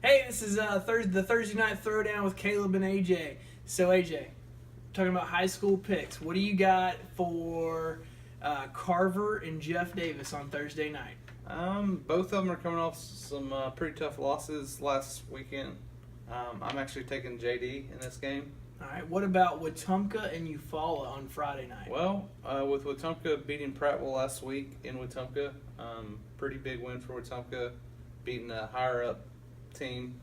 Hey, this is the Thursday night throwdown with Caleb and AJ. So AJ, talking about high school picks. What do you got for Carver and Jeff Davis on Thursday night? Both of them are coming off some pretty tough losses last weekend. I'm actually taking JD in this game. All right. What about Wetumpka and Eufaula on Friday night? Well, with Wetumpka beating Prattville last week in Wetumpka, pretty big win for Wetumpka, beating a higher up team.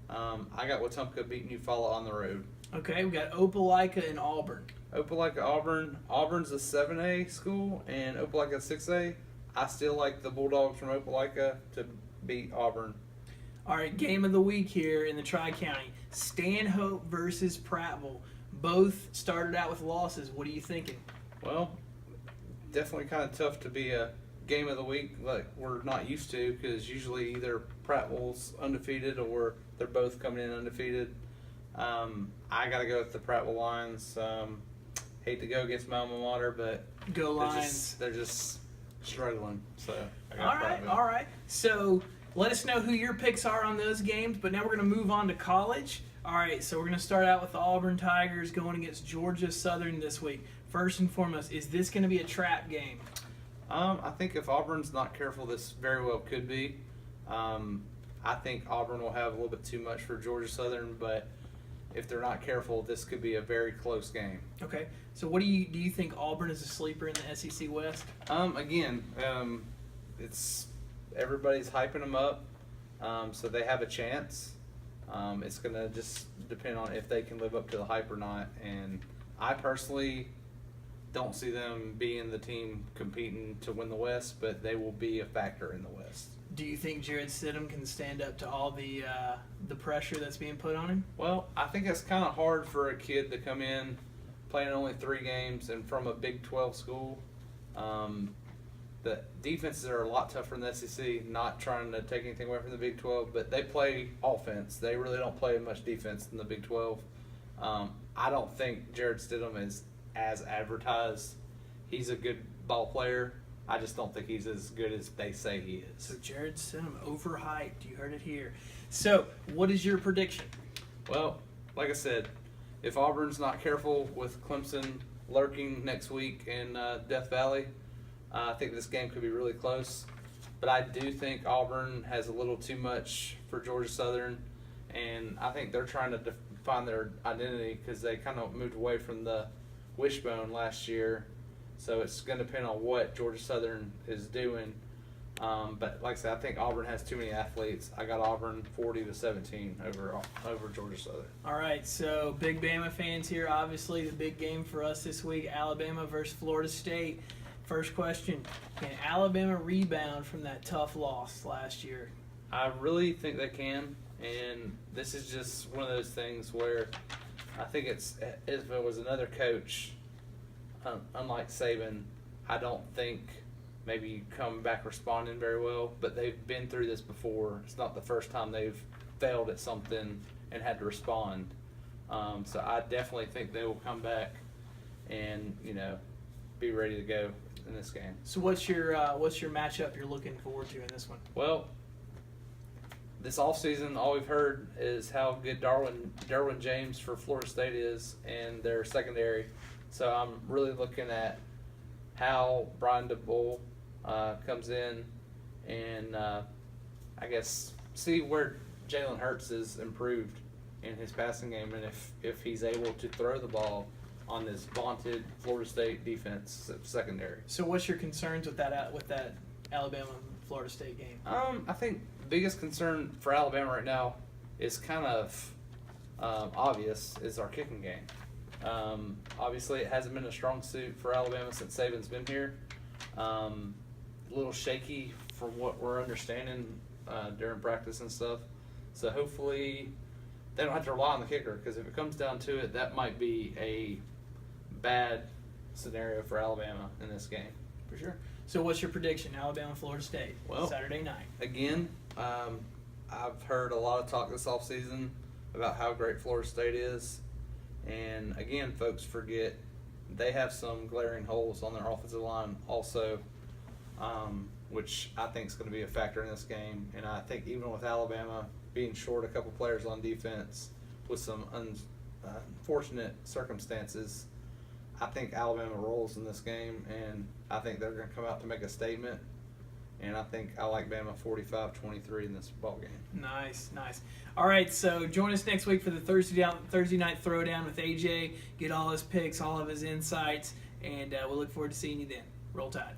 I got Wetumpka beating Eufaula on the road. Okay, we got Opelika and Auburn. Opelika, Auburn. Auburn's a 7A school, and Opelika 6A. I still like the Bulldogs from Opelika to beat Auburn. All right, game of the week here in the Tri-County. Stanhope versus Prattville. Both started out with losses. What are you thinking? Well, definitely kind of tough to be a game of the week like we're not used to, because usually either Prattville's undefeated or they're both coming in undefeated. I got to go with the Prattville Lions. Hate to go against my alma mater, but Go Lions. They're just struggling. So I got All right. So let us know who your picks are on those games. But now we're going to move on to college. All right, so we're going to start out with the Auburn Tigers going against Georgia Southern this week. First and foremost, is this going to be a trap game? I think if Auburn's not careful, this very well could be. I think Auburn will have a little bit too much for Georgia Southern, but if they're not careful, this could be a very close game. Okay, so what do you think Auburn is a sleeper in the SEC West? It's everybody's hyping them up, so they have a chance. It's going to just depend on if they can live up to the hype or not. And I personally don't see them being the team competing to win the West, but they will be a factor in the West. Do you think Jared Stidham can stand up to all the pressure that's being put on him? Well, I think it's kind of hard for a kid to come in playing only 3 games and from a Big 12 school. The defenses are a lot tougher in the SEC, not trying to take anything away from the Big 12, but they play offense. They really don't play much defense in the Big 12. I don't think Jared Stidham is as advertised. He's a good ball player. I just don't think he's as good as they say he is. So Jared Stidham, overhyped. You heard it here. So what is your prediction? Well, like I said, if Auburn's not careful with Clemson lurking next week in Death Valley, I think this game could be really close. But I do think Auburn has a little too much for Georgia Southern, and I think they're trying to find their identity because they kind of moved away from the wishbone last year. So it's going to depend on what Georgia Southern is doing. But like I said, I think Auburn has too many athletes. I got Auburn 40-17 over Georgia Southern. All right, so big Bama fans here. Obviously, the big game for us this week, Alabama versus Florida State. First question, can Alabama rebound from that tough loss last year? I really think they can, and this is just one of those things where I think if it was another coach, unlike Saban, I don't think maybe you come back responding very well, but they've been through this before. It's not the first time they've failed at something and had to respond. So I definitely think they will come back and, be ready to go in this game. So what's your matchup you're looking forward to in this one? Well, this offseason, all we've heard is how good Derwin James for Florida State is and their secondary. So I'm really looking at how Brian DeBull comes in and I guess see where Jalen Hurts is improved in his passing game, and if he's able to throw the ball on this vaunted Florida State defense secondary. So what's your concerns with that Alabama-Florida State game? I think the biggest concern for Alabama right now is kind of obvious, is our kicking game. Obviously, it hasn't been a strong suit for Alabama since Saban's been here. A little shaky from what we're understanding during practice and stuff. So hopefully they don't have to rely on the kicker, because if it comes down to it, that might be a bad scenario for Alabama in this game. For sure. So what's your prediction, Alabama-Florida State, Saturday night? Again, I've heard a lot of talk this offseason about how great Florida State is. And again, folks forget they have some glaring holes on their offensive line also. which I think is going to be a factor in this game. And I think even with Alabama being short a couple players on defense with some unfortunate circumstances, I think Alabama rolls in this game, and I think they're going to come out to make a statement. And I think I like Bama 45-23 in this ball game. Nice. All right, so join us next week for the Thursday night Throwdown with AJ. Get all his picks, all of his insights, and we'll look forward to seeing you then. Roll Tide.